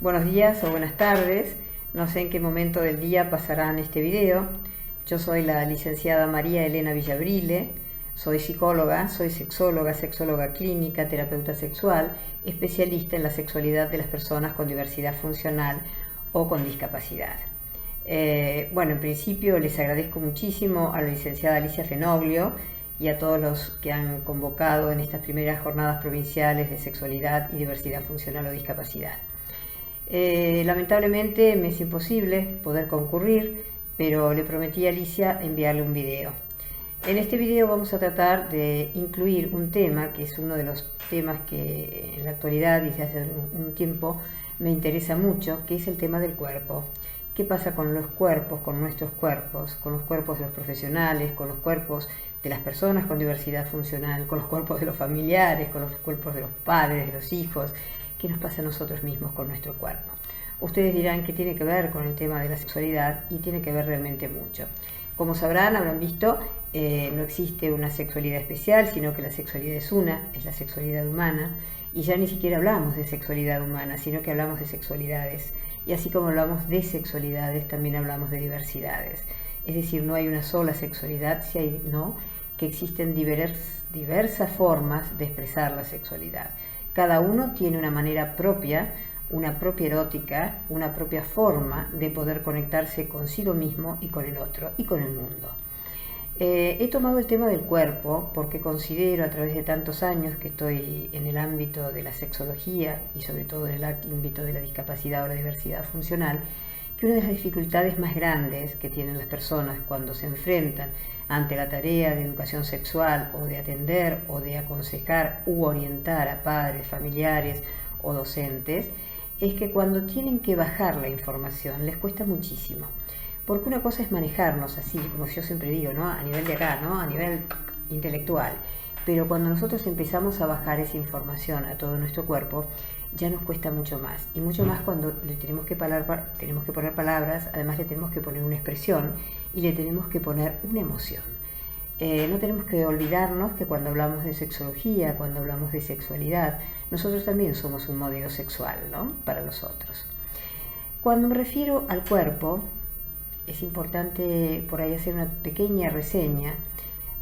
Buenos días o buenas tardes, no sé en qué momento del día pasarán este video. Yo soy la licenciada María Elena Villabrile, soy psicóloga, soy sexóloga, sexóloga clínica, terapeuta sexual, especialista en la sexualidad de las personas con diversidad funcional o con discapacidad. En principio les agradezco muchísimo a la licenciada Alicia Fenoglio y a todos los que han convocado en estas primeras jornadas provinciales de sexualidad y diversidad funcional o discapacidad. Lamentablemente me es imposible poder concurrir, pero le prometí a Alicia enviarle un video. En este video vamos a tratar de incluir un tema que es uno de los temas que en la actualidad y desde hace un tiempo me interesa mucho, que es el tema del cuerpo. ¿Qué pasa con los cuerpos, con nuestros cuerpos, con los cuerpos de los profesionales, con los cuerpos de las personas con diversidad funcional, con los cuerpos de los familiares, con los cuerpos de los padres, de los hijos? ¿Qué nos pasa a nosotros mismos con nuestro cuerpo? Ustedes dirán que tiene que ver con el tema de la sexualidad y tiene que ver realmente mucho. Como sabrán, habrán visto, no existe una sexualidad especial, sino que la sexualidad es la sexualidad humana, y ya ni siquiera hablamos de sexualidad humana, sino que hablamos de sexualidades. Y así como hablamos de sexualidades, también hablamos de diversidades. Es decir, no hay una sola sexualidad, que existen diversas formas de expresar la sexualidad. Cada uno tiene una manera propia, una propia erótica, una propia forma de poder conectarse consigo mismo y con el otro y con el mundo. He tomado el tema del cuerpo porque considero, a través de tantos años que estoy en el ámbito de la sexología y sobre todo en el ámbito de la discapacidad o la diversidad funcional, que una de las dificultades más grandes que tienen las personas cuando se enfrentan ante la tarea de educación sexual o de atender o de aconsejar u orientar a padres, familiares o docentes, es que cuando tienen que bajar la información les cuesta muchísimo. Porque una cosa es manejarnos así, como yo siempre digo, ¿no? A nivel de acá, ¿no? A nivel intelectual. Pero cuando nosotros empezamos a bajar esa información a todo nuestro cuerpo, ya nos cuesta mucho más. Y mucho más cuando le tenemos que poner palabras, además le tenemos que poner una expresión y le tenemos que poner una emoción. No tenemos que olvidarnos que cuando hablamos de sexología, cuando hablamos de sexualidad, nosotros también somos un modelo sexual, ¿no? Para los otros. Cuando me refiero al cuerpo, es importante por ahí hacer una pequeña reseña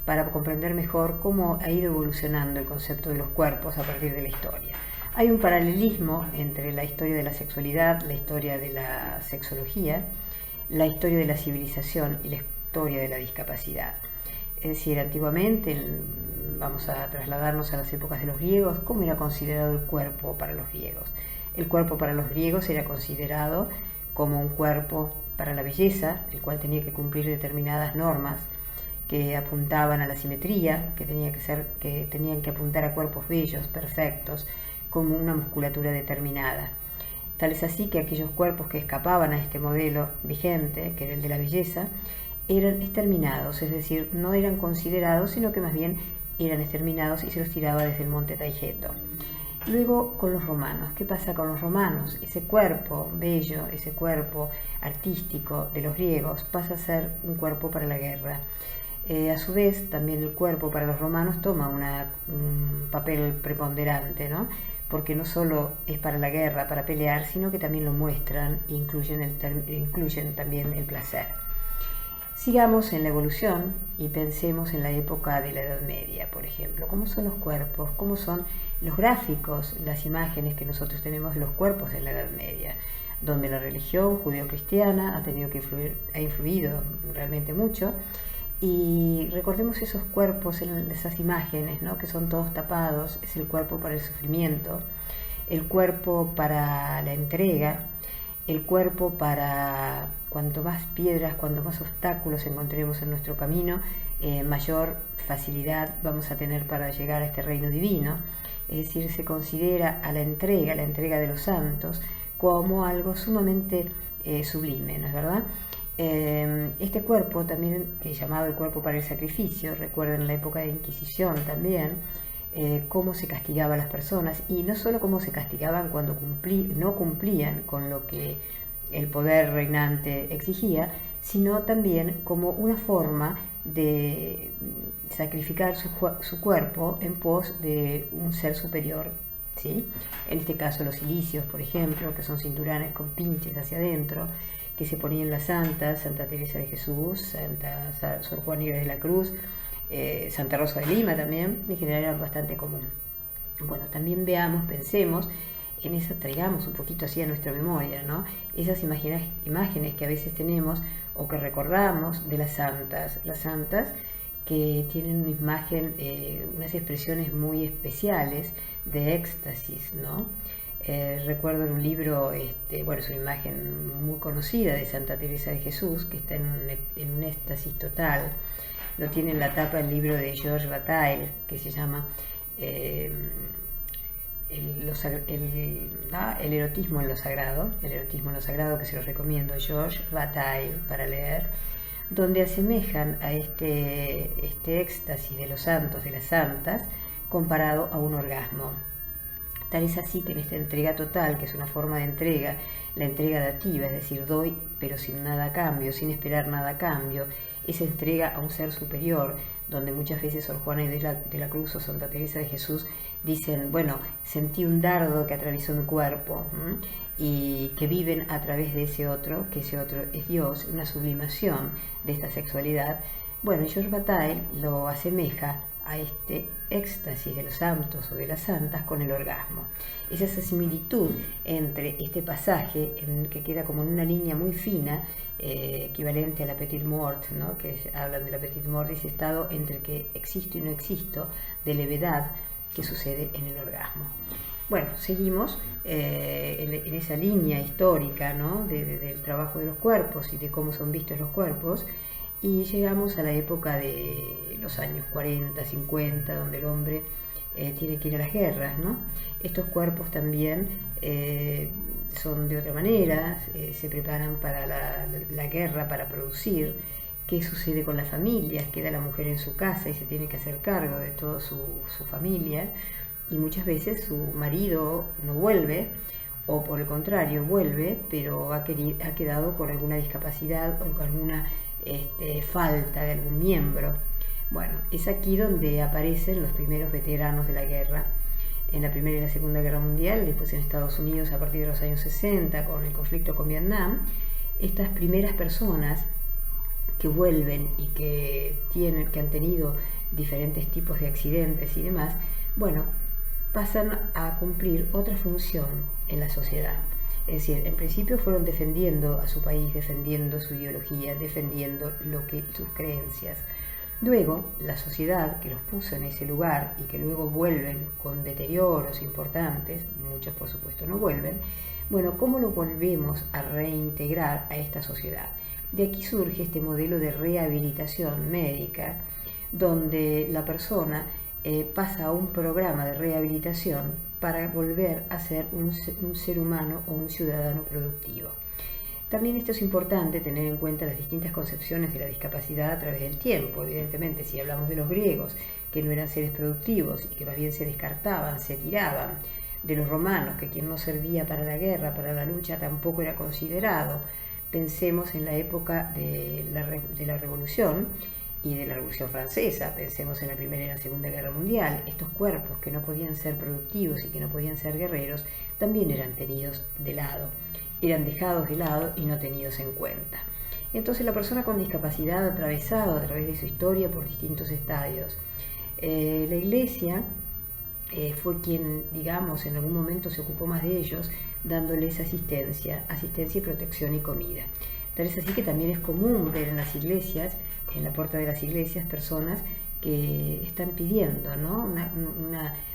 para comprender mejor cómo ha ido evolucionando el concepto de los cuerpos a partir de la historia. Hay un paralelismo entre la historia de la sexualidad, la historia de la sexología, la historia de la civilización y la historia de la discapacidad. Es decir, antiguamente, vamos a trasladarnos a las épocas de los griegos, ¿cómo era considerado el cuerpo para los griegos? El cuerpo para los griegos era considerado como un cuerpo para la belleza, el cual tenía que cumplir determinadas normas que apuntaban a la simetría, que tenían que apuntar a cuerpos bellos, perfectos, con una musculatura determinada. Tal es así que aquellos cuerpos que escapaban a este modelo vigente, que era el de la belleza, eran exterminados, es decir, no eran considerados, sino que más bien eran exterminados y se los tiraba desde el monte Taygeto. Luego con los romanos, ¿qué pasa con los romanos? Ese cuerpo bello, ese cuerpo artístico de los griegos pasa a ser un cuerpo para la guerra. A su vez, también el cuerpo para los romanos toma un papel preponderante, ¿no? Porque no solo es para la guerra, para pelear, sino que también lo muestran e incluyen también el placer. Sigamos en la evolución y pensemos en la época de la Edad Media, por ejemplo. ¿Cómo son los cuerpos? ¿Cómo son los gráficos, las imágenes que nosotros tenemos de los cuerpos en la Edad Media? Donde la religión judeocristiana ha influido realmente mucho. Y recordemos esos cuerpos en esas imágenes, ¿no? Que son todos tapados. Es el cuerpo para el sufrimiento, el cuerpo para la entrega, el cuerpo para cuanto más piedras, cuanto más obstáculos encontremos en nuestro camino, mayor facilidad vamos a tener para llegar a este reino divino. Es decir, se considera a la entrega de los santos, como algo sumamente sublime, ¿no es verdad? Este cuerpo también, que es llamado el cuerpo para el sacrificio, recuerden en la época de Inquisición también, cómo se castigaba a las personas, y no solo cómo se castigaban cuando no cumplían con lo que el poder reinante exigía, sino también como una forma de sacrificar su cuerpo en pos de un ser superior ¿sí? En este caso los cilicios, por ejemplo, que son cinturones con pinches hacia adentro, que se ponían las santas, Santa Teresa de Jesús, Sor Juana Inés de la Cruz, Santa Rosa de Lima también, en general era bastante común. Bueno, también pensemos en eso, traigamos un poquito así a nuestra memoria, ¿no? Esas imágenes que a veces tenemos o que recordamos de las santas que tienen una imagen, unas expresiones muy especiales de éxtasis, ¿no? Recuerdo en un libro, bueno, es una imagen muy conocida de Santa Teresa de Jesús, que está en un éxtasis total. Lo tiene en la tapa el libro de Georges Bataille, que se llama el erotismo en lo sagrado, que se los recomiendo, Georges Bataille, para leer, donde asemejan a este éxtasis de los santos, de las santas, comparado a un orgasmo. Tal es así que en esta entrega total, que es una forma de entrega, la entrega dativa, es decir, doy pero sin nada a cambio, sin esperar nada a cambio, esa entrega a un ser superior, donde muchas veces Sor Juana de la Cruz o Santa Teresa de Jesús dicen, bueno, sentí un dardo que atravesó mi cuerpo, y que viven a través de ese otro, que ese otro es Dios, una sublimación de esta sexualidad. Bueno, Georges Bataille lo asemeja a este éxtasis de los santos o de las santas con el orgasmo. Es esa similitud entre este pasaje que queda como en una línea muy fina, equivalente a la petite mort, ¿no? Que hablan de la petite mort, ese estado entre que existo y no existo, de levedad que sucede en el orgasmo. Bueno, seguimos en esa línea histórica, ¿no? del trabajo de los cuerpos y de cómo son vistos los cuerpos, y llegamos a la época de los años 40, 50, donde el hombre tiene que ir a las guerras, ¿no? Estos cuerpos también son de otra manera, se preparan para la guerra, para producir. ¿Qué sucede con las familias? Queda la mujer en su casa y se tiene que hacer cargo de toda su familia, y muchas veces su marido no vuelve, o por el contrario vuelve, pero ha quedado con alguna discapacidad o con alguna falta de algún miembro. Bueno, es aquí donde aparecen los primeros veteranos de la guerra, en la Primera y la Segunda Guerra Mundial, después en Estados Unidos a partir de los años 60 con el conflicto con Vietnam. Estas primeras personas que vuelven y que han tenido diferentes tipos de accidentes y demás, bueno, pasan a cumplir otra función en la sociedad. Es decir, en principio fueron defendiendo a su país, defendiendo su ideología, defendiendo sus creencias. Luego, la sociedad que los puso en ese lugar y que luego vuelven con deterioros importantes, muchos por supuesto no vuelven, bueno, ¿cómo lo volvemos a reintegrar a esta sociedad? De aquí surge este modelo de rehabilitación médica, donde la persona pasa a un programa de rehabilitación para volver a ser un ser humano o un ciudadano productivo. También esto es importante tener en cuenta las distintas concepciones de la discapacidad a través del tiempo. Evidentemente, si hablamos de los griegos, que no eran seres productivos y que más bien se descartaban, se tiraban, de los romanos, que quien no servía para la guerra, para la lucha, tampoco era considerado. Pensemos en la época de la Revolución y de la Revolución Francesa, pensemos en la Primera y la Segunda Guerra Mundial. Estos cuerpos que no podían ser productivos y que no podían ser guerreros también eran tenidos de lado, eran dejados de lado y no tenidos en cuenta. Entonces la persona con discapacidad ha atravesado a través de su historia por distintos estadios. La Iglesia fue quien, digamos, en algún momento se ocupó más de ellos, dándoles asistencia y protección y comida. Tal es así que también es común ver en las iglesias, en la puerta de las iglesias, personas que están pidiendo, ¿no?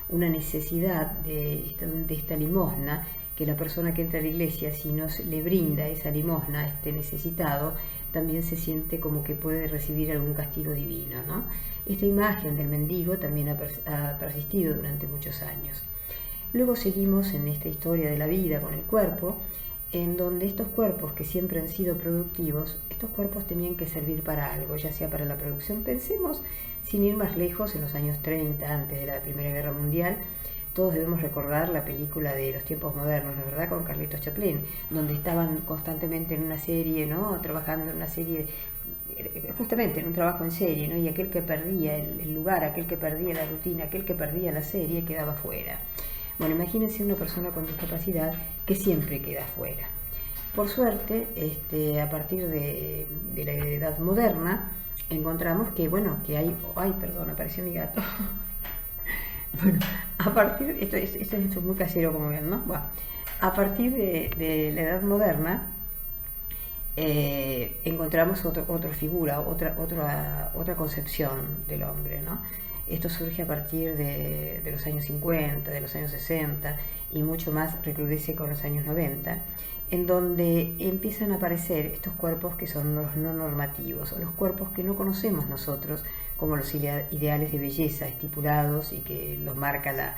una necesidad de esta limosna, que la persona que entra a la iglesia, si no le brinda esa limosna a este necesitado, también se siente como que puede recibir algún castigo divino, ¿no? Esta imagen del mendigo también ha persistido durante muchos años. Luego seguimos en esta historia de la vida con el cuerpo, en donde estos cuerpos que siempre han sido productivos, estos cuerpos tenían que servir para algo, ya sea para la producción. Pensemos, sin ir más lejos, en los años 30, antes de la Primera Guerra Mundial, todos debemos recordar la película de Los tiempos modernos, ¿no es verdad?, con Carlitos Chaplin, donde estaban constantemente en una serie, ¿no?, trabajando en una serie, justamente en un trabajo en serie, ¿no?, y aquel que perdía el lugar, aquel que perdía la rutina, aquel que perdía la serie, quedaba fuera. Bueno, imagínense una persona con discapacidad que siempre queda fuera. Por suerte, a partir de la edad moderna, encontramos que, bueno, que hay... Ay, perdón, apareció mi gato. Bueno, a partir... Esto es muy casero, como ven, ¿no? Bueno, a partir de la edad moderna, encontramos otra figura, otra concepción del hombre, ¿no? Esto surge a partir de los años 50, de los años 60 y mucho más recrudece con los años 90, en donde empiezan a aparecer estos cuerpos que son los no normativos, o los cuerpos que no conocemos nosotros como los ideales de belleza estipulados y que los marca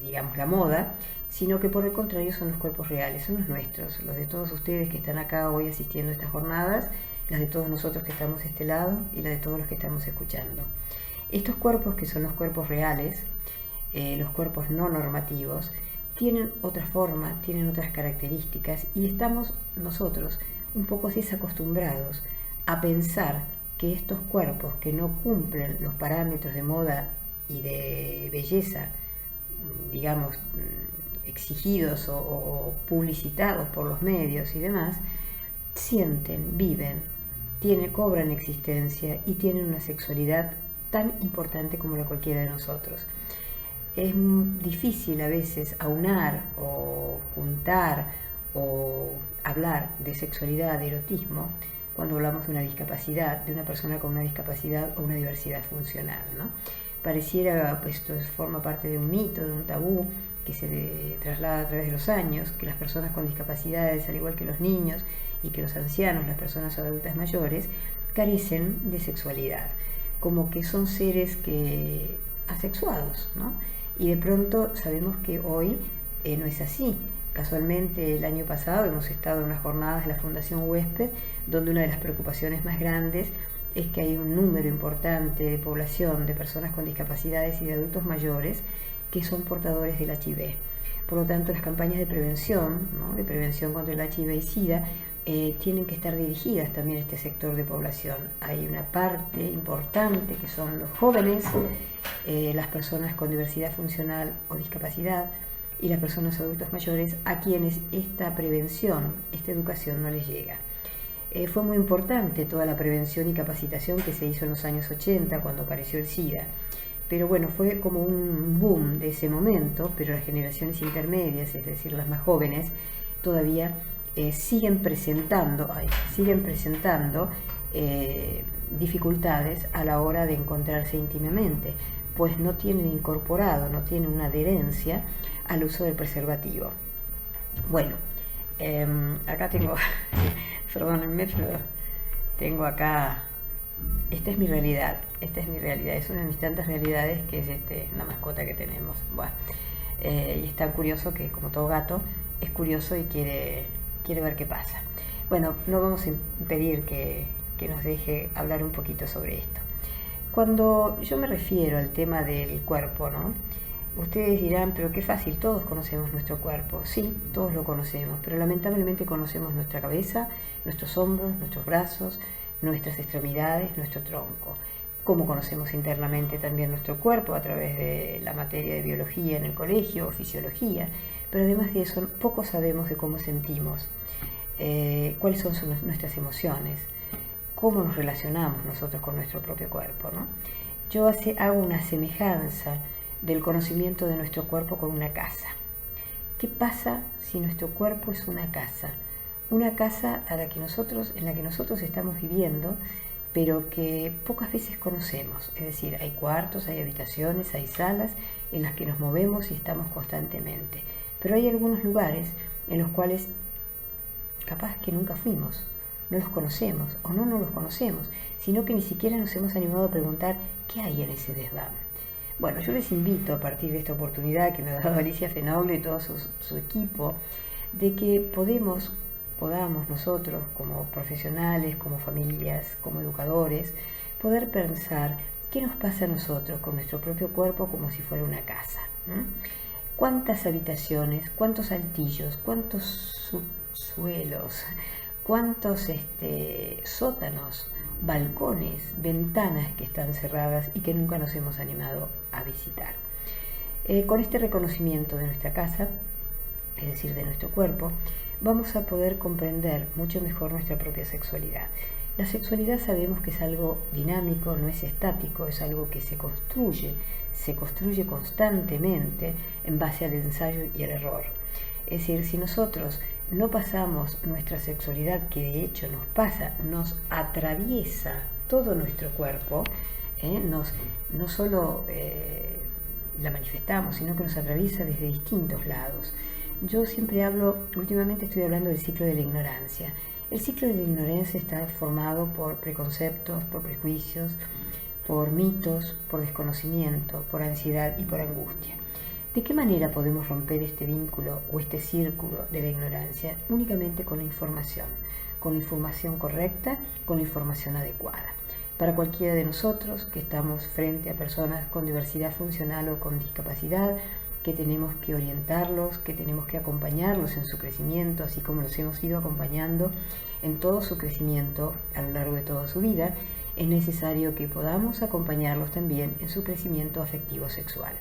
digamos, la moda, sino que por el contrario son los cuerpos reales, son los nuestros, los de todos ustedes que están acá hoy asistiendo a estas jornadas, las de todos nosotros que estamos de este lado y las de todos los que estamos escuchando. Estos cuerpos, que son los cuerpos reales, los cuerpos no normativos, tienen otra forma, tienen otras características y estamos nosotros un poco desacostumbrados a pensar que estos cuerpos que no cumplen los parámetros de moda y de belleza, digamos, exigidos o publicitados por los medios y demás, sienten, viven, cobran existencia y tienen una sexualidad tan importante como la cualquiera de nosotros. Es difícil a veces aunar o juntar o hablar de sexualidad, de erotismo, cuando hablamos de una discapacidad, de una persona con una discapacidad o una diversidad funcional, ¿no? Pareciera, pues esto forma parte de un mito, de un tabú que se traslada a través de los años, que las personas con discapacidades, al igual que los niños y que los ancianos, las personas adultas mayores, carecen de sexualidad, como que son seres asexuados, ¿no? Y de pronto sabemos que hoy no es así. Casualmente el año pasado hemos estado en unas jornadas de la Fundación Huésped, donde una de las preocupaciones más grandes es que hay un número importante de población de personas con discapacidades y de adultos mayores que son portadores del HIV. Por lo tanto, las campañas de prevención, ¿no?, de prevención contra el HIV y SIDA, tienen que estar dirigidas también a este sector de población. Hay una parte importante que son los jóvenes, las personas con diversidad funcional o discapacidad y las personas adultos mayores, a quienes esta prevención, esta educación no les llega. Fue muy importante toda la prevención y capacitación que se hizo en los años 80 cuando apareció el SIDA, pero bueno, fue como un boom de ese momento, pero las generaciones intermedias, es decir, las más jóvenes, todavía siguen presentando dificultades a la hora de encontrarse íntimamente, pues no tienen incorporado, no tienen una adherencia al uso del preservativo. Bueno, acá tengo, perdónenme, pero tengo acá, esta es mi realidad, es una de mis tantas realidades que es una mascota que tenemos. Bueno, y es tan curioso que, como todo gato, es curioso y quiere ver qué pasa. Bueno, no vamos a impedir que nos deje hablar un poquito sobre esto. Cuando yo me refiero al tema del cuerpo, ¿no?, ustedes dirán, pero qué fácil, todos conocemos nuestro cuerpo. Sí, todos lo conocemos, pero lamentablemente conocemos nuestra cabeza, nuestros hombros, nuestros brazos, nuestras extremidades, nuestro tronco. Como conocemos internamente también nuestro cuerpo a través de la materia de biología en el colegio o fisiología, pero además de eso poco sabemos de cómo sentimos, cuáles son nuestras emociones, cómo nos relacionamos nosotros con nuestro propio cuerpo, ¿no? Yo hago una semejanza del conocimiento de nuestro cuerpo con una casa. ¿Qué pasa si nuestro cuerpo es una casa? Una casa en la que nosotros estamos viviendo, pero que pocas veces conocemos. Es decir, hay cuartos, hay habitaciones, hay salas en las que nos movemos y estamos constantemente. Pero hay algunos lugares en los cuales capaz que nunca fuimos, no los conocemos o no los conocemos, sino que ni siquiera nos hemos animado a preguntar qué hay en ese desván. Bueno, yo les invito a partir de esta oportunidad que me ha dado Alicia Fenoglio y todo su equipo, de que podamos nosotros como profesionales, como familias, como educadores, poder pensar qué nos pasa a nosotros con nuestro propio cuerpo como si fuera una casa. ¿Cuántas habitaciones, cuántos altillos, cuántos subsuelos, cuántos sótanos, balcones, ventanas que están cerradas y que nunca nos hemos animado a visitar? Con este reconocimiento de nuestra casa, es decir, de nuestro cuerpo, vamos a poder comprender mucho mejor nuestra propia sexualidad. La sexualidad sabemos que es algo dinámico, no es estático, es algo que se construye constantemente en base al ensayo y el error. Es decir, si nosotros no pasamos nuestra sexualidad, que de hecho nos pasa, nos atraviesa todo nuestro cuerpo, no solo la manifestamos, sino que nos atraviesa desde distintos lados. Yo siempre últimamente estoy hablando del ciclo de la ignorancia. El ciclo de la ignorancia está formado por preconceptos, por prejuicios, por mitos, por desconocimiento, por ansiedad y por angustia. ¿De qué manera podemos romper este vínculo o este círculo de la ignorancia? Únicamente con la información correcta, con la información adecuada. Para cualquiera de nosotros que estamos frente a personas con diversidad funcional o con discapacidad, que tenemos que orientarlos, que tenemos que acompañarlos en su crecimiento, así como los hemos ido acompañando en todo su crecimiento a lo largo de toda su vida, es necesario que podamos acompañarlos también en su crecimiento afectivo sexual.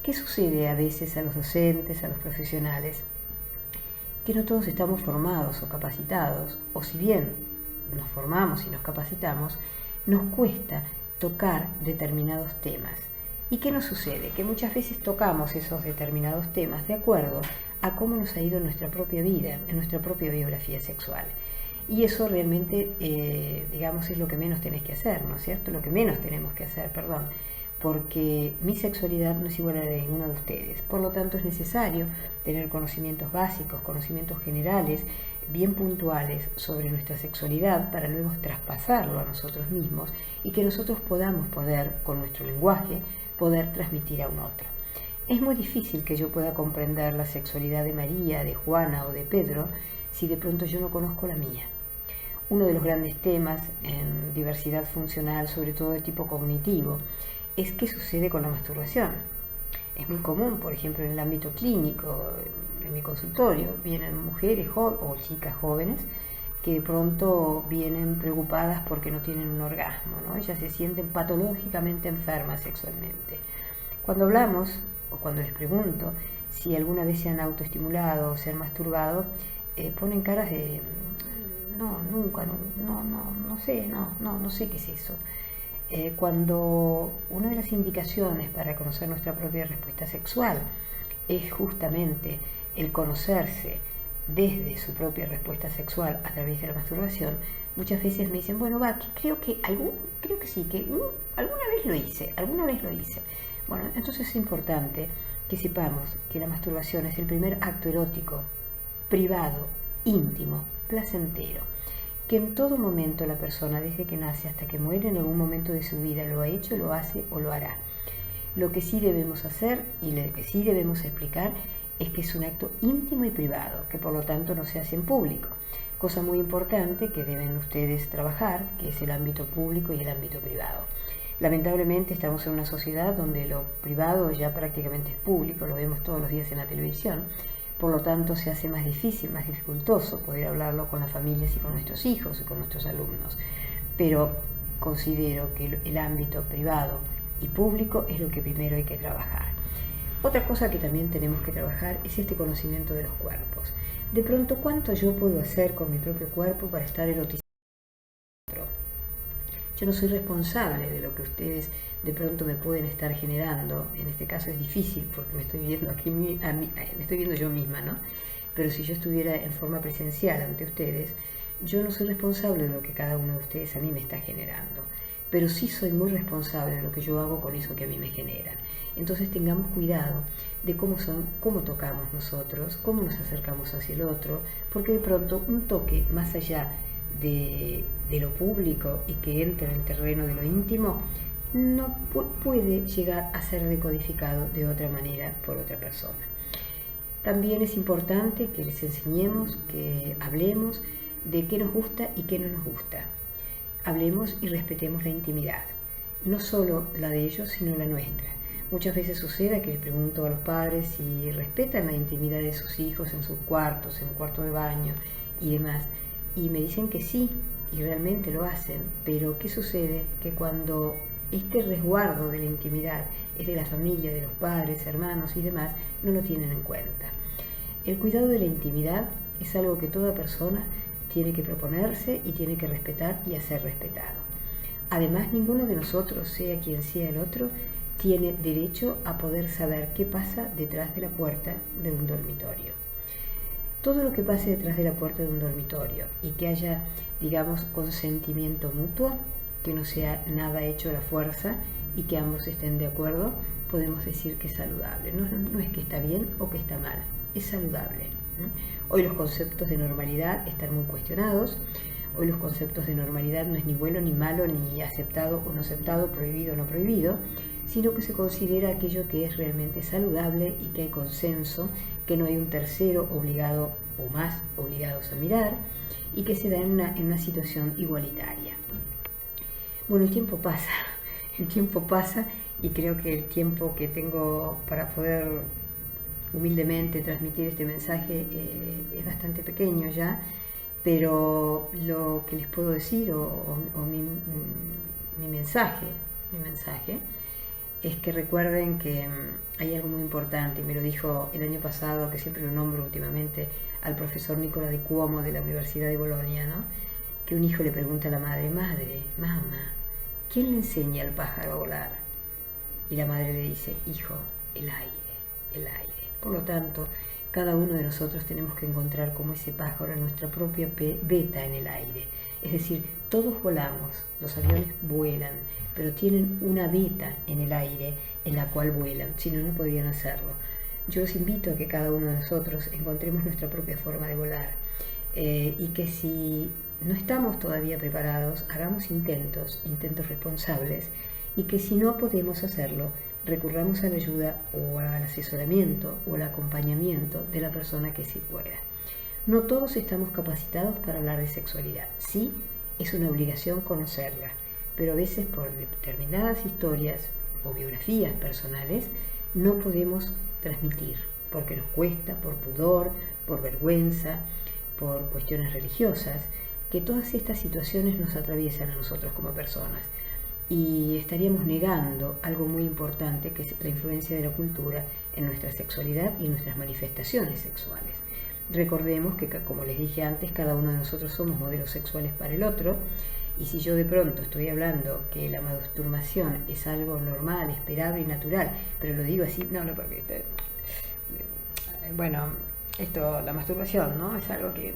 ¿Qué sucede a veces a los docentes, a los profesionales? Que no todos estamos formados o capacitados, o si bien nos formamos y nos capacitamos, nos cuesta tocar determinados temas. ¿Y qué nos sucede? Que muchas veces tocamos esos determinados temas de acuerdo a cómo nos ha ido en nuestra propia vida, en nuestra propia biografía sexual. Y eso realmente, es lo que menos tenés que hacer, ¿no es cierto? Lo que menos tenemos que hacer, porque mi sexualidad no es igual a la de ninguno de ustedes. Por lo tanto, es necesario tener conocimientos básicos, conocimientos generales, bien puntuales sobre nuestra sexualidad para luego traspasarlo a nosotros mismos y que nosotros podamos con nuestro lenguaje, poder transmitir a un otro. Es muy difícil que yo pueda comprender la sexualidad de María, de Juana o de Pedro si de pronto yo no conozco la mía. Uno de los grandes temas en diversidad funcional, sobre todo de tipo cognitivo, es qué sucede con la masturbación. Es muy común, por ejemplo, en el ámbito clínico, en mi consultorio, vienen mujeres o chicas jóvenes que de pronto vienen preocupadas porque no tienen un orgasmo, ¿no? Ellas se sienten patológicamente enfermas sexualmente. Cuando hablamos, o cuando les pregunto si alguna vez se han autoestimulado o se han masturbado, ponen caras de no, nunca, no sé qué es eso. Cuando una de las indicaciones para conocer nuestra propia respuesta sexual es justamente el conocerse desde su propia respuesta sexual a través de la masturbación, muchas veces me dicen, bueno, creo que sí, que alguna vez lo hice. Bueno, entonces es importante que sepamos que la masturbación es el primer acto erótico, privado, íntimo, placentero, que en todo momento la persona, desde que nace hasta que muere, en algún momento de su vida lo ha hecho, lo hace o lo hará. Lo que sí debemos hacer y lo que sí debemos explicar es que es un acto íntimo y privado, que por lo tanto no se hace en público. Cosa muy importante que deben ustedes trabajar, que es el ámbito público y el ámbito privado. Lamentablemente estamos en una sociedad donde lo privado ya prácticamente es público, lo vemos todos los días en la televisión, por lo tanto se hace más difícil, más dificultoso poder hablarlo con las familias y con nuestros hijos y con nuestros alumnos. Pero considero que el ámbito privado y público es lo que primero hay que trabajar. Otra cosa que también tenemos que trabajar es este conocimiento de los cuerpos. De pronto, ¿cuánto yo puedo hacer con mi propio cuerpo para estar erotizado? Yo no soy responsable de lo que ustedes de pronto me pueden estar generando. En este caso es difícil porque me estoy viendo me estoy viendo yo misma, ¿no? Pero si yo estuviera en forma presencial ante ustedes, yo no soy responsable de lo que cada uno de ustedes a mí me está generando. Pero sí soy muy responsable de lo que yo hago con eso que a mí me generan. Entonces tengamos cuidado de cómo tocamos nosotros, cómo nos acercamos hacia el otro, porque de pronto un toque más allá de lo público y que entre en el terreno de lo íntimo, no puede llegar a ser decodificado de otra manera por otra persona. También es importante que les enseñemos, que hablemos de qué nos gusta y qué no nos gusta. Hablemos y respetemos la intimidad, no solo la de ellos, sino la nuestra. Muchas veces sucede que les pregunto a los padres si respetan la intimidad de sus hijos en sus cuartos, en el cuarto de baño y demás, y me dicen que sí, y realmente lo hacen, pero ¿qué sucede? Que cuando este resguardo de la intimidad es de la familia, de los padres, hermanos y demás, no lo tienen en cuenta. El cuidado de la intimidad es algo que toda persona tiene que proponerse y tiene que respetar y hacer respetado. Además, ninguno de nosotros, sea quien sea el otro, tiene derecho a poder saber qué pasa detrás de la puerta de un dormitorio. Todo lo que pase detrás de la puerta de un dormitorio y que haya, digamos, consentimiento mutuo, que no sea nada hecho a la fuerza y que ambos estén de acuerdo, podemos decir que es saludable. No es que está bien o que está mal, es saludable. Hoy los conceptos de normalidad están muy cuestionados. Hoy los conceptos de normalidad no es ni bueno ni malo, ni aceptado o no aceptado, prohibido o no prohibido, sino que se considera aquello que es realmente saludable y que hay consenso, que no hay un tercero obligado o más obligados a mirar y que se da en una situación igualitaria. Bueno, el tiempo pasa y creo que el tiempo que tengo para poder humildemente transmitir este mensaje es bastante pequeño ya, pero lo que les puedo decir o mi mensaje es que recuerden que hay algo muy importante, y me lo dijo el año pasado, que siempre lo nombro últimamente, al profesor Nicola de Cuomo de la Universidad de Bolonia, ¿no? Que un hijo le pregunta a la madre, mamá, ¿quién le enseña al pájaro a volar? Y la madre le dice, hijo, el aire. Por lo tanto, cada uno de nosotros tenemos que encontrar como ese pájaro nuestra propia veta en el aire. Es decir, todos volamos, los aviones vuelan, pero tienen una veta en el aire en la cual vuelan, si no, no podrían hacerlo. Yo los invito a que cada uno de nosotros encontremos nuestra propia forma de volar y que si no estamos todavía preparados, hagamos intentos responsables, y que si no podemos hacerlo, recurramos a la ayuda o al asesoramiento o al acompañamiento de la persona que sí pueda. No todos estamos capacitados para hablar de sexualidad. Sí, es una obligación conocerla, pero a veces por determinadas historias o biografías personales no podemos transmitir, porque nos cuesta, por pudor, por vergüenza, por cuestiones religiosas, que todas estas situaciones nos atraviesan a nosotros como personas. Y estaríamos negando algo muy importante, que es la influencia de la cultura en nuestra sexualidad y en nuestras manifestaciones sexuales. Recordemos que, como les dije antes, cada uno de nosotros somos modelos sexuales para el otro, y si yo de pronto estoy hablando que la masturbación es algo normal, esperable y natural, pero lo digo así, porque la masturbación, ¿no? Es algo que,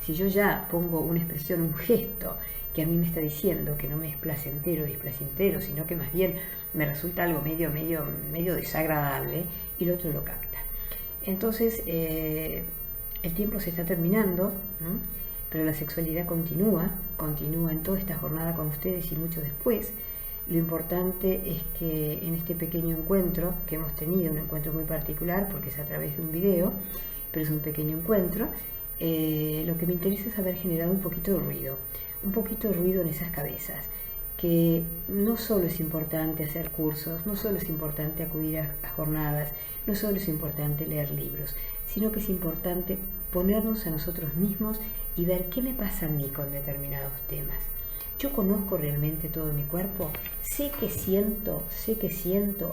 si yo ya pongo una expresión, un gesto, que a mí me está diciendo que no me es placentero, displacentero, sino que más bien me resulta algo medio desagradable, y el otro lo capta. Entonces, el tiempo se está terminando, ¿no? Pero la sexualidad continúa en toda esta jornada con ustedes y mucho después. Lo importante es que en este pequeño encuentro que hemos tenido, un encuentro muy particular porque es a través de un video, pero es un pequeño encuentro, lo que me interesa es haber generado un poquito de ruido en esas cabezas, que no solo es importante hacer cursos, no solo es importante acudir a jornadas, no solo es importante leer libros, sino que es importante ponernos a nosotros mismos y ver qué me pasa a mí con determinados temas. Yo conozco realmente todo mi cuerpo, sé que siento,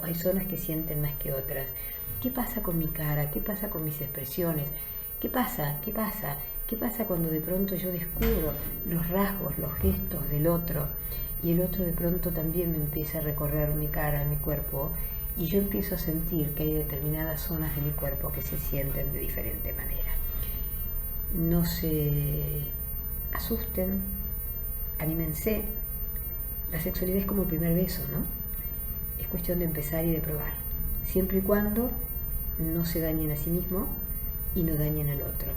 hay zonas que sienten más que otras. ¿Qué pasa con mi cara? ¿Qué pasa con mis expresiones? ¿Qué pasa cuando de pronto yo descubro los rasgos, los gestos del otro, y el otro de pronto también me empieza a recorrer mi cara, mi cuerpo, y yo empiezo a sentir que hay determinadas zonas de mi cuerpo que se sienten de diferente manera? No se asusten, anímense. La sexualidad es como el primer beso, ¿no? Es cuestión de empezar y de probar, siempre y cuando no se dañen a sí mismos y no dañen al otro,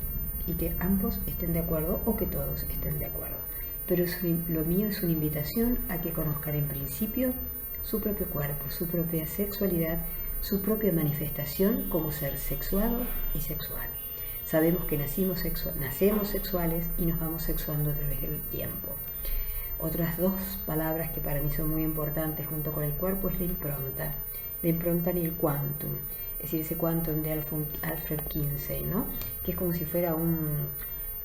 y que ambos estén de acuerdo o que todos estén de acuerdo. Pero lo mío es una invitación a que conozcan en principio su propio cuerpo, su propia sexualidad, su propia manifestación como ser sexuado y sexual. Sabemos que nacemos sexuales y nos vamos sexuando a través del tiempo. Otras dos palabras que para mí son muy importantes junto con el cuerpo es la impronta y el quantum. Es decir, ese quantum de Alfred Kinsey, ¿no? Que es como si fuera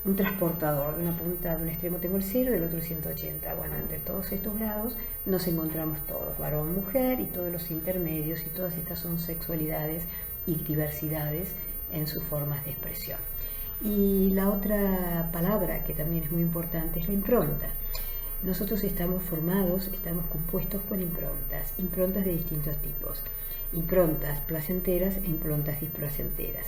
un transportador. De una punta, de un extremo tengo el 0, del otro el 180. Bueno, entre todos estos grados nos encontramos todos, varón, mujer y todos los intermedios, y todas estas son sexualidades y diversidades en sus formas de expresión. Y la otra palabra que también es muy importante es la impronta. Nosotros estamos formados, estamos compuestos por improntas de distintos tipos, improntas placenteras e improntas displacenteras.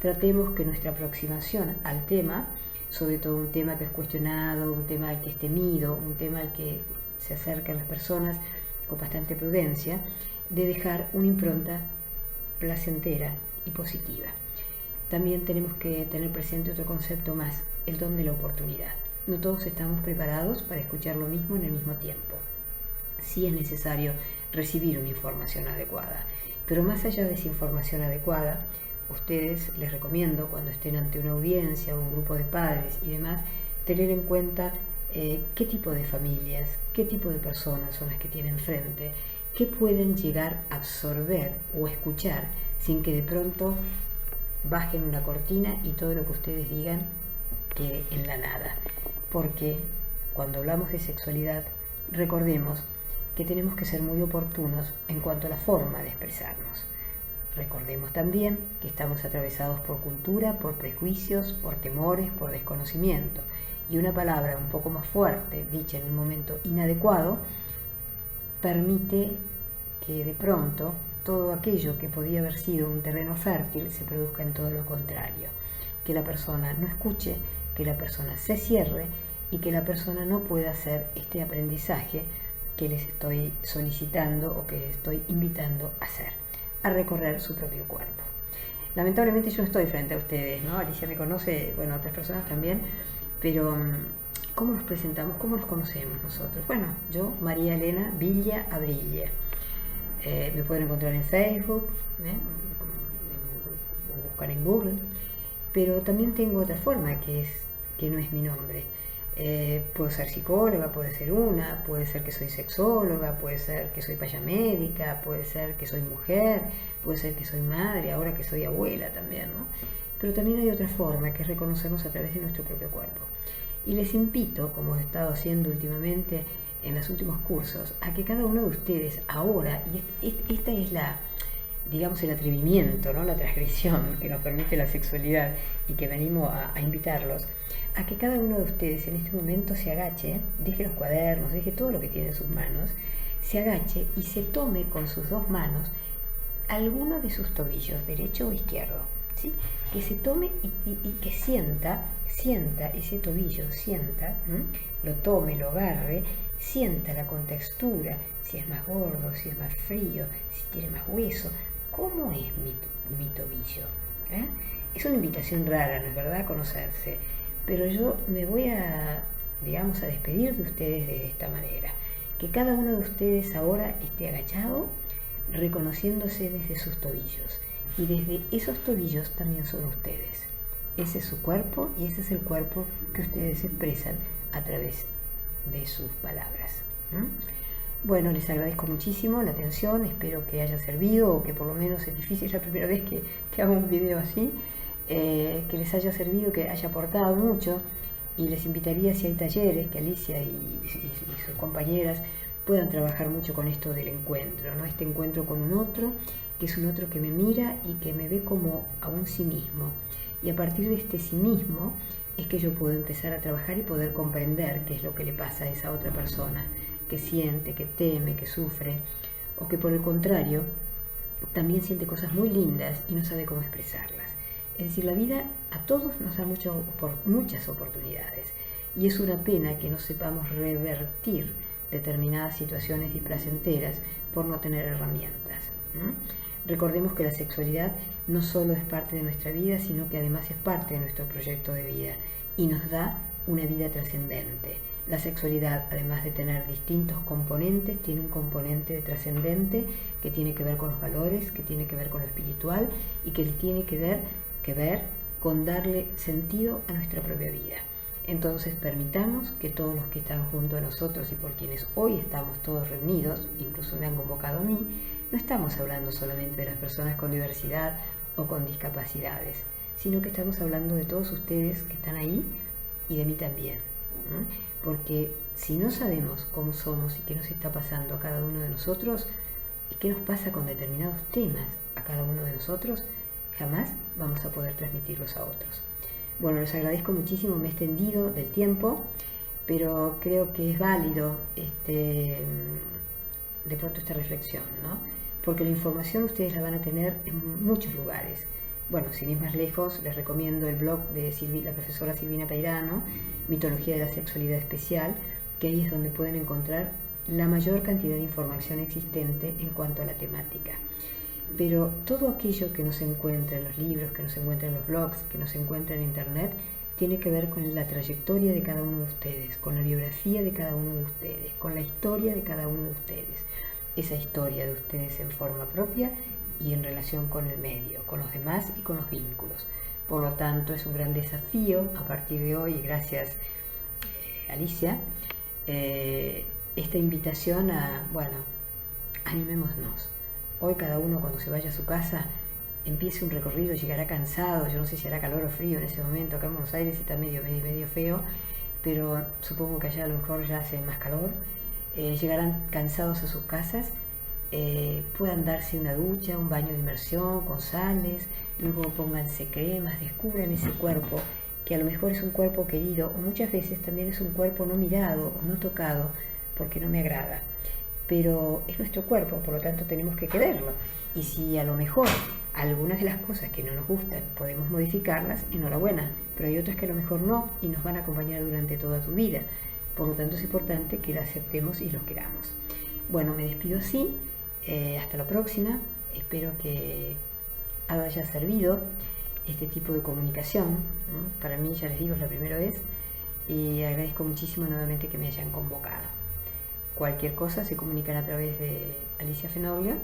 Tratemos que nuestra aproximación al tema, sobre todo un tema que es cuestionado, un tema al que es temido, un tema al que se acercan las personas con bastante prudencia, de dejar una impronta placentera y positiva. También tenemos que tener presente otro concepto más, el don de la oportunidad. No todos estamos preparados para escuchar lo mismo en el mismo tiempo. Sí es necesario recibir una información adecuada, pero más allá de esa información adecuada, ustedes les recomiendo, cuando estén ante una audiencia o un grupo de padres y demás, tener en cuenta qué tipo de familias, qué tipo de personas son las que tienen frente, qué pueden llegar a absorber o escuchar sin que de pronto bajen una cortina y todo lo que ustedes digan quede en la nada. Porque cuando hablamos de sexualidad, recordemos que tenemos que ser muy oportunos en cuanto a la forma de expresarnos. Recordemos también que estamos atravesados por cultura, por prejuicios, por temores, por desconocimiento. Y una palabra un poco más fuerte, dicha en un momento inadecuado, permite que de pronto todo aquello que podía haber sido un terreno fértil se produzca en todo lo contrario. Que la persona no escuche, que la persona se cierre y que la persona no pueda hacer este aprendizaje que les estoy solicitando o que les estoy invitando a hacer, a recorrer su propio cuerpo. Lamentablemente yo no estoy frente a ustedes, ¿no? Alicia me conoce, bueno, otras personas también, pero ¿cómo nos presentamos? ¿Cómo nos conocemos nosotros? Bueno, yo, María Elena Villa Abrille. Me pueden encontrar en Facebook, o buscar en Google, pero también tengo otra forma que no es mi nombre. Puedo ser psicóloga, puede ser puede ser que soy sexóloga, puede ser que soy payamédica, puede ser que soy mujer, puede ser que soy madre, ahora que soy abuela también, ¿no? Pero también hay otra forma, que es reconocernos a través de nuestro propio cuerpo. Y les invito, como he estado haciendo últimamente en los últimos cursos, a que cada uno de ustedes ahora, y esta es digamos, el atrevimiento, ¿no? La transgresión que nos permite la sexualidad y que venimos a invitarlos, a que cada uno de ustedes en este momento se agache, deje los cuadernos, deje todo lo que tiene en sus manos, se agache y se tome con sus dos manos alguno de sus tobillos, derecho o izquierdo, ¿sí? Que se tome y que sienta ese tobillo, lo tome, lo agarre, sienta la contextura, si es más gordo, si es más frío, si tiene más hueso, cómo es mi tobillo. Es una invitación rara, ¿no es verdad?, conocerse, pero yo me voy a despedir de ustedes de esta manera, que cada uno de ustedes ahora esté agachado, reconociéndose desde sus tobillos, y desde esos tobillos también son ustedes. Ese es su cuerpo y ese es el cuerpo que ustedes expresan a través de sus palabras. Bueno, les agradezco muchísimo la atención, espero que haya servido, o que por lo menos, es difícil, es la primera vez que hago un video así, que les haya servido, que haya aportado mucho, y les invitaría, si hay talleres, que Alicia y sus compañeras puedan trabajar mucho con esto del encuentro, ¿no? Este encuentro con un otro, que es un otro que me mira y que me ve como a un sí mismo, y a partir de este sí mismo es que yo puedo empezar a trabajar y poder comprender qué es lo que le pasa a esa otra persona, que siente, que teme, que sufre, o que por el contrario también siente cosas muy lindas y no sabe cómo expresarlas. Es decir, la vida a todos nos da muchas oportunidades, y es una pena que no sepamos revertir determinadas situaciones displacenteras por no tener herramientas. Recordemos que la sexualidad no solo es parte de nuestra vida, sino que además es parte de nuestro proyecto de vida y nos da una vida trascendente. La sexualidad, además de tener distintos componentes, tiene un componente trascendente que tiene que ver con los valores, que tiene que ver con lo espiritual y que tiene que ver con darle sentido a nuestra propia vida. Entonces permitamos que todos los que están junto a nosotros y por quienes hoy estamos todos reunidos, incluso me han convocado a mí, no estamos hablando solamente de las personas con diversidad o con discapacidades, sino que estamos hablando de todos ustedes que están ahí y de mí también. Porque si no sabemos cómo somos y qué nos está pasando a cada uno de nosotros y qué nos pasa con determinados temas a cada uno de nosotros, jamás vamos a poder transmitirlos a otros. Bueno, les agradezco muchísimo, me he extendido del tiempo, pero creo que es válido de pronto esta reflexión, ¿no? Porque la información ustedes la van a tener en muchos lugares. Bueno, sin ir más lejos, les recomiendo el blog de la profesora Silvina Peirano, Mitología de la Sexualidad Especial, que ahí es donde pueden encontrar la mayor cantidad de información existente en cuanto a la temática. Pero todo aquello que no se encuentra en los libros, que no se encuentra en los blogs, que no se encuentra en internet, tiene que ver con la trayectoria de cada uno de ustedes, con la biografía de cada uno de ustedes, con la historia de cada uno de ustedes. Esa historia de ustedes en forma propia y en relación con el medio, con los demás y con los vínculos. Por lo tanto, es un gran desafío a partir de hoy, y gracias Alicia, esta invitación a, bueno, animémonos. Hoy cada uno cuando se vaya a su casa empiece un recorrido, llegará cansado, yo no sé si hará calor o frío en ese momento, acá en Buenos Aires está medio feo, pero supongo que allá a lo mejor ya hace más calor, llegarán cansados a sus casas, puedan darse una ducha, un baño de inmersión con sales, luego pónganse cremas, descubran ese cuerpo que a lo mejor es un cuerpo querido o muchas veces también es un cuerpo no mirado o no tocado porque no me agrada, pero es nuestro cuerpo, por lo tanto tenemos que quererlo, y si a lo mejor algunas de las cosas que no nos gustan podemos modificarlas, enhorabuena, pero hay otras que a lo mejor no y nos van a acompañar durante toda tu vida, por lo tanto es importante que lo aceptemos y lo queramos. Bueno, me despido así, hasta la próxima, espero que haya servido este tipo de comunicación, ¿no? Para mí, ya les digo, es la primera vez y agradezco muchísimo nuevamente que me hayan convocado. Cualquier cosa se comunican a través de Alicia Fenoglio,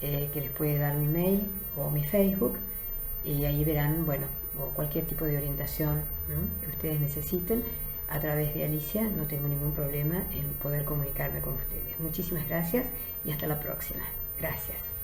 que les puede dar mi mail o mi Facebook, y ahí verán, bueno, o cualquier tipo de orientación, ¿no?, que ustedes necesiten. A través de Alicia no tengo ningún problema en poder comunicarme con ustedes. Muchísimas gracias y hasta la próxima. Gracias.